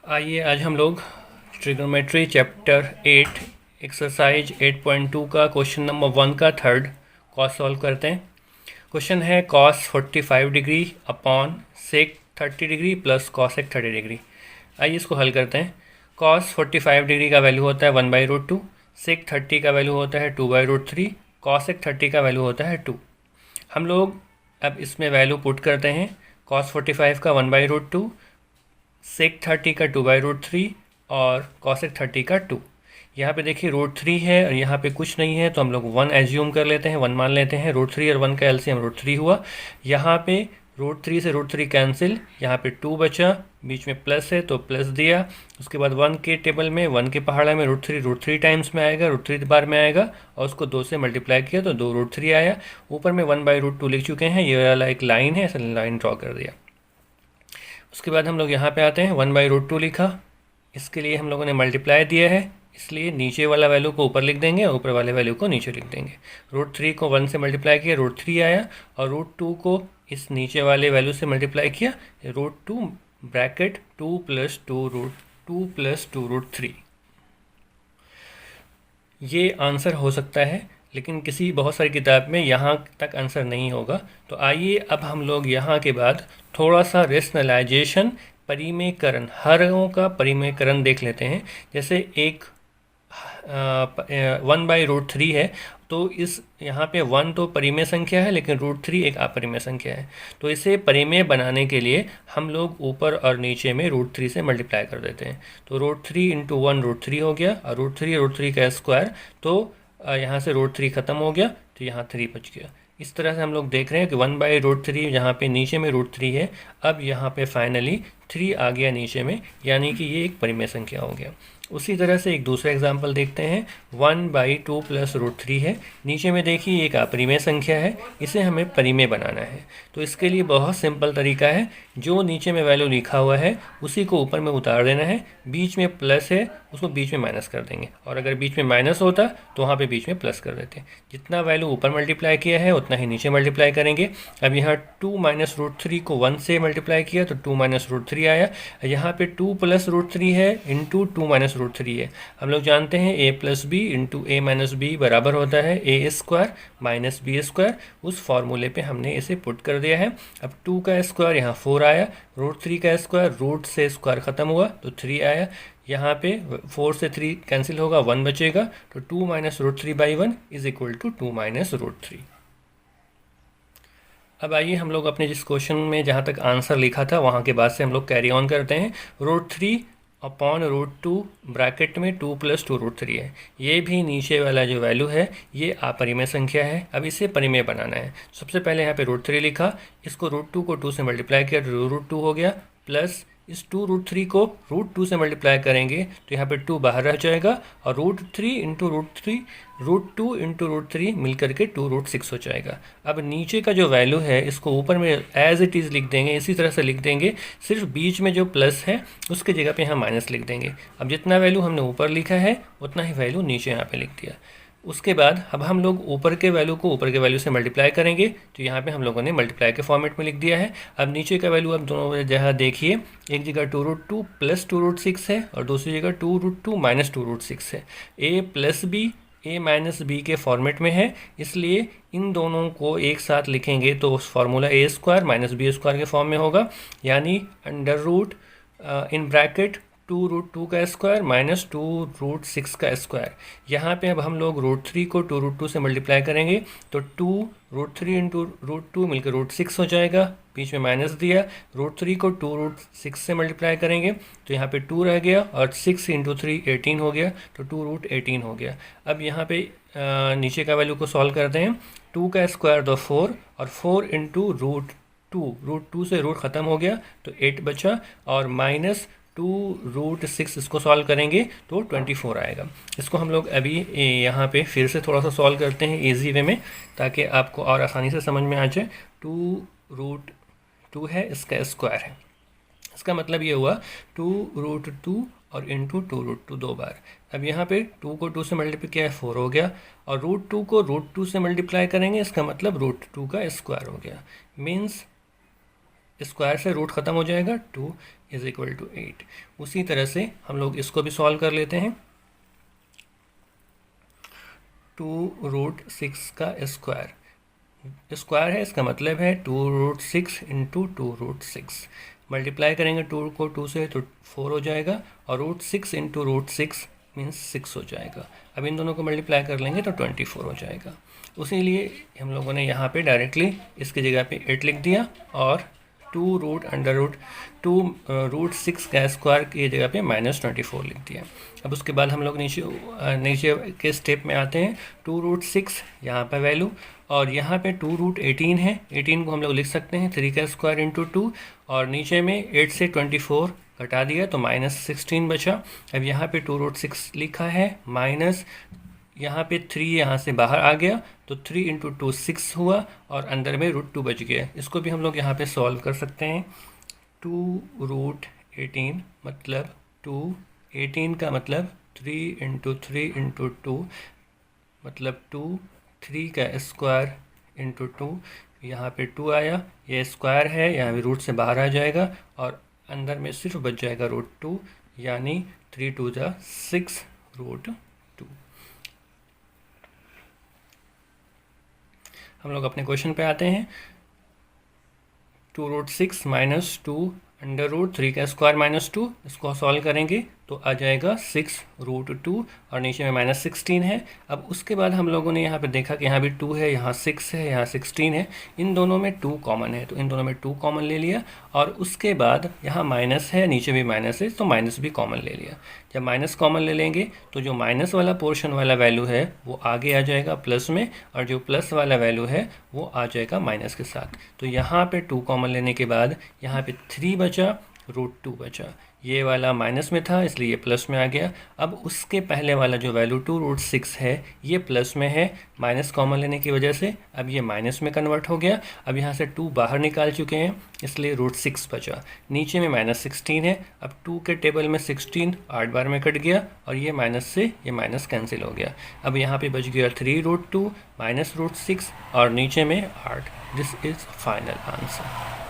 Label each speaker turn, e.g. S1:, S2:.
S1: आइए आज हम लोग ट्रिग्नोमेट्री चैप्टर 8 एक्सरसाइज 8.2 का क्वेश्चन नंबर 1 का थर्ड कॉस सॉल्व करते हैं। क्वेश्चन है cos 45 degree upon sec 30 degree plus cosec 30 degree. आइए इसको हल करते हैं। कॉस 45 डिग्री का वैल्यू होता है 1/√2, सेक 30 का वैल्यू होता है 2/√3, कॉसेक 30 का वैल्यू होता है 2। हम लोग अब इसमें वैल्यू पुट करते हैं। कॉस 45 का 1/√2, सेक 30 का 2/√3 और कॉसेक 30 का 2। यहाँ पे देखिए √3 है और यहाँ पे कुछ नहीं है तो हम लोग 1 एज्यूम कर लेते हैं, 1 मान लेते हैं। √3 और 1 का एलसीएम √3 हुआ। यहाँ पे √3 से √3 कैंसिल, यहाँ पे 2 बचा, बीच में प्लस है तो प्लस दिया। उसके बाद 1 के टेबल में 1 के पहाड़ा में √3 टाइम्स में आएगा, √3 बार में आएगा और उसको 2 से मल्टीप्लाई किया तो 2√3 आया। ऊपर में 1/√2 लिख चुके हैं, ये वाला एक लाइन है, ऐसा लाइन ड्रॉ कर दिया। उसके बाद हम लोग यहाँ पे आते हैं, 1/√2 लिखा, इसके लिए हम लोगों ने मल्टीप्लाई दिया है, इसलिए नीचे वाला वैल्यू को ऊपर लिख देंगे और ऊपर वाले वैल्यू को नीचे लिख देंगे। √3 को 1 से मल्टीप्लाई किया, √3 आया, और √2 को इस नीचे वाले वैल्यू से मल्टीप्लाई किया, √2 ब्रैकेट 2 + 2 + 2√3। ये आंसर हो सकता है, लेकिन किसी बहुत सारी किताब में यहाँ तक आंसर नहीं होगा। तो आइए अब हम लोग यहाँ के बाद थोड़ा सा रेशनलाइजेशन, परिमेयकरण, हरों का परिमेयकरण देख लेते हैं। जैसे एक 1/√3 है, तो इस यहाँ पे 1 तो परिमेय संख्या है, लेकिन √3 एक अपरिमेय संख्या है। तो इसे परिमेय बनाने के लिए हम लोग ऊपर और नीचे में √3 से मल्टीप्लाई कर देते हैं। तो √3 × 1 √3 हो गया, और √3 का स्क्वायर, तो यहाँ से √3 ख़त्म हो गया तो यहाँ 3 बच गया। इस तरह से हम लोग देख रहे हैं कि 1/√3 यहाँ पे नीचे में √3 है, अब यहाँ पे फाइनली 3 आ गया नीचे में, यानी कि ये एक परिमेय संख्या हो गया। उसी तरह से एक दूसरा एग्जाम्पल देखते हैं। 1/2 + √3 है, नीचे में देखिए एक अपरिमेय संख्या है, इसे हमें परिमेय बनाना है। तो इसके लिए बहुत सिंपल तरीका है, जो नीचे में वैल्यू लिखा हुआ है उसी को ऊपर में उतार देना है। बीच में प्लस है उसको बीच में माइनस कर देंगे, और अगर बीच में माइनस होता तो वहाँ पे बीच में प्लस कर देते हैं। जितना वैल्यू ऊपर मल्टीप्लाई किया है उतना ही नीचे मल्टीप्लाई करेंगे। अब यहाँ 2 - √3 को 1 से मल्टीप्लाई किया तो 2 - √3 आया। यहाँ पे 2 + √3 है इंटू 2 - √3 है। हम लोग जानते हैं a + b into a - b बराबर होता है a² - b²। उस फॉर्मूले पे हमने इसे पुट कर दिया है। अब 2 का स्क्वायर यहाँ 4 आया, √3 का स्क्वायर, रूट से स्क्वायर ख़त्म हुआ तो 3 आया। यहाँ पे 4 से 3 कैंसिल होगा, 1 बचेगा, तो 2 - √3/1 = 2 - √3। अब आइए हम लोग अपने जिस क्वेश्चन में जहाँ तक आंसर लिखा था वहाँ के बाद से हम लोग कैरी ऑन करते हैं। √3 अपॉन √2 ब्रैकेट में 2 + 2√3 है। ये भी नीचे वाला जो वैल्यू है ये अपरिमेय संख्या है। अब इसे परिमेय बनाना है। सबसे पहले यहाँ पे √3 लिखा, इसको √2 को 2 से मल्टीप्लाई किया तो √2 हो गया, प्लस इस 2√3 को √2 से मल्टीप्लाई करेंगे तो यहाँ पे 2 बाहर रह जाएगा, और √3 × √3 √2 × √3 मिलकर के 2√6 हो जाएगा। अब नीचे का जो वैल्यू है इसको ऊपर में एज इट इज़ लिख देंगे, इसी तरह से लिख देंगे, सिर्फ बीच में जो प्लस है उसके जगह पे यहाँ माइनस लिख देंगे। अब जितना वैल्यू हमने ऊपर लिखा है उतना ही वैल्यू नीचे यहाँ पे लिख दिया। उसके बाद अब हम लोग ऊपर के वैल्यू को ऊपर के वैल्यू से मल्टीप्लाई करेंगे, तो यहाँ पे हम लोगों ने मल्टीप्लाई के फॉर्मेट में लिख दिया है। अब नीचे का वैल्यू अब दोनों जगह देखिए, एक जगह 2√2 + 2√6 है और दूसरी जगह 2√2 - 2√6 है। a - b के फॉर्मेट में है, इसलिए इन दोनों को एक साथ लिखेंगे तो उस फार्मूला a² - b² के फॉर्म में होगा, यानी अंडर रूट इन ब्रैकेट 2√2 का स्क्वायर - 2√6 का स्क्वायर। यहाँ पे अब हम लोग √3 को 2√2 से मल्टीप्लाई करेंगे तो 2√3 × √2 मिलकर √6 हो जाएगा, बीच में माइनस दिया। √3 को 2√6 से मल्टीप्लाई करेंगे तो यहाँ पे 2 रह गया, और 6 × 3 18 हो गया, तो 2√18 हो गया। अब यहाँ पे नीचे का वैल्यू को सॉल्व करते हैं। 2 का स्क्वायर तो 4, और 4 × √2 से रूट ख़त्म हो गया तो 8 बचा, और -2√6 इसको सॉल्व करेंगे तो 24 आएगा। इसको हम लोग अभी यहाँ पे फिर से थोड़ा सा सॉल्व करते हैं इजी वे में, ताकि आपको और आसानी से समझ में आ जाए। 2√2 है, इसका स्क्वायर है, इसका मतलब ये हुआ 2√2 और इंटू 2√2 दो बार। अब यहाँ पे 2 को 2 से मल्टीप्लाई किया है, 4 हो गया, और √2 को √2 से मल्टीप्लाई करेंगे, इसका मतलब √2 का स्क्वायर हो गया। मीन्स स्क्वायर से रूट ख़त्म हो जाएगा, 2 इज इक्वल टू 8। उसी तरह से हम लोग इसको भी सॉल्व कर लेते हैं। 2√6 का स्क्वायर, स्क्वायर है इसका मतलब है 2√6 इंटू 2√6। मल्टीप्लाई करेंगे 2 को 2 से तो 4 हो जाएगा, और √6 इंटू √6 मीन्स 6 हो जाएगा। अब इन दोनों को मल्टीप्लाई कर लेंगे तो 24 हो जाएगा। उसी लिए हम लोगों ने यहाँ पे डायरेक्टली इसकी जगह पे 8 लिख दिया, और 2√6 का स्क्वायर की जगह पे -24 लिख दिया। अब उसके बाद हम लोग नीचे के स्टेप में आते हैं। 2√6 यहाँ पर वैल्यू, और यहाँ पे 2√18 है, 18 को हम लोग लिख सकते हैं 3 का स्क्वायर इंटू 2, और नीचे में 8 से 24 घटा दिया तो -16 बचा। अब यहाँ पे 2√6 लिखा है, माइनस यहाँ पे 3 यहाँ से बाहर आ गया तो 3 इंटू 2 6 हुआ, और अंदर में √2 बच गया। इसको भी हम लोग यहाँ पे सॉल्व कर सकते हैं। 2√18 मतलब 18 का मतलब 3 इंटू 3 इंटू 2 मतलब 2, 3 का स्क्वायर इंटू 2, यहाँ पे 2 आया, ये स्क्वायर है, यहाँ भी रूट से बाहर आ जाएगा, और अंदर में सिर्फ बच जाएगा √2, यानी 3 2 जा 6 √2। हम लोग अपने क्वेश्चन पे आते हैं। 2√6 माइनस 2√3 का स्क्वायर माइनस 2, इसको सॉल्व करेंगे तो आ जाएगा 6√2, और नीचे में -16 है। अब उसके बाद हम लोगों ने यहाँ पे देखा कि यहाँ भी 2 है, यहाँ 6 है, यहाँ 16 है, इन दोनों में 2 कॉमन है, तो इन दोनों में 2 कॉमन ले लिया, और उसके बाद यहाँ माइनस है, नीचे भी माइनस है, तो माइनस भी कॉमन ले लिया। जब माइनस कॉमन ले लेंगे तो जो माइनस वाला पोर्शन वाला वैल्यू है वो आगे आ जाएगा प्लस में, और जो प्लस वाला वैल्यू है वो आ जाएगा माइनस के साथ। तो यहाँ पे 2 कॉमन लेने के बाद यहाँ पे 3 बचा, √2 बचा। ये वाला माइनस में था इसलिए ये प्लस में आ गया। अब उसके पहले वाला जो वैल्यू 2√6 है ये प्लस में है, माइनस कॉमन लेने की वजह से अब ये माइनस में कन्वर्ट हो गया। अब यहाँ से 2 बाहर निकाल चुके हैं इसलिए √6 बचा। नीचे में -16 है, अब 2 के टेबल में 16 8 बार में कट गया, और ये माइनस से ये माइनस कैंसिल हो गया। अब यहाँ पे बच गया 3√2 माइनस √6 और नीचे में 8। This is final answer.